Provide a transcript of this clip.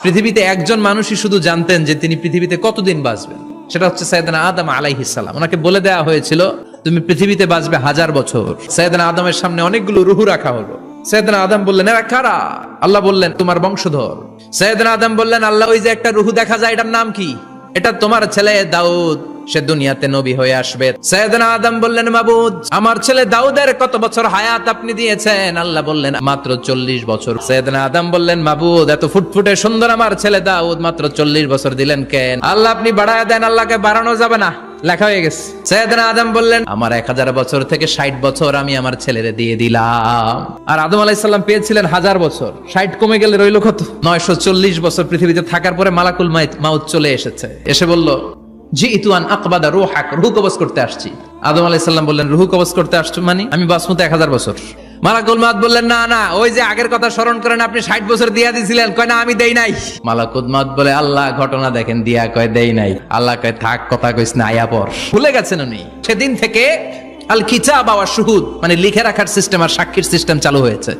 পৃথিবীতে একজন মানুষই শুধু জানতেন যে তিনি পৃথিবীতে কতদিন বাঁচবেন, সেটা হচ্ছে সাইয়েদনা আদম আলাইহিস সালাম। ওনাকে বলে দেওয়া হয়েছিল তুমি পৃথিবীতে বাঁচবে 1000 বছর। সাইয়েদনা আদমের সামনে অনেকগুলো রুহু রাখা হলো। সাইয়েদনা আদম বললেন এরা কারা? আল্লাহ বললেন তোমার বংশধর। সাইয়েদনা আদম বললেন আল্লাহ ওই যে একটা রুহু দেখা যায় এটার নাম কি? এটা তোমার ছেলে দাউদ, সে দুনিয়াতে নবী হয়ে আসবে। সাইয়েদনা আদম বললেন মাবুদ আমার ছেলে দাউদের কত বছর হায়াত আপনি দিয়েছেন? আল্লাহ বললেন মাত্র 40 বছর। সাইয়েদনা আদম বললেন মাবুদ এত ফুটফুটে সুন্দর আমার ছেলে দাউদ মাত্র 40 বছর দিলেন কেন? আল্লাহ আপনি বাড়ায় দেন, আল্লাহকে বাড়ানো যাবে না, লেখা হয়ে গেছে। সাইয়েদনা আদম বললেন আমার 1000 বছর থেকে 60 বছর আমি আমার ছেলেরে দিয়ে দিলাম। আর আদম আলাইহিস সালাম পেয়েছিলেন 1000 বছর, 60 কমে গেলে রইল কত? 940 বছর পৃথিবীতে থাকার পরে মালাকুল মাউত চলে এসেছে, এসে বলল জিইতু আন আকবাদা রূহাক, রূহ কবজ করতে আসছি। আদম আলাইহিস সালাম বললেন রূহ কবজ করতে আসছো মানে আমি বাঁচবো 1000 বছর। মালাকুল মাউত বললেন না না, ওই যে আগের কথা স্মরণ করেন আপনি 60 বছর দিয়া দিয়েছিলেন। কয় না আমি দেই নাই। মালাকুল মাউত বলে আল্লাহ ঘটনা দেখেন দিয়া কয় দেই নাই। আল্লাহ কয় থাক কথা কইস না, আয়া পর। ভুলে গেছেন উনি। সেদিন থেকে আল কিতাব ওয়া শুহুদ মানে লিখে রাখার সিস্টেম আর সাক্ষীর সিস্টেম চালু হয়েছে।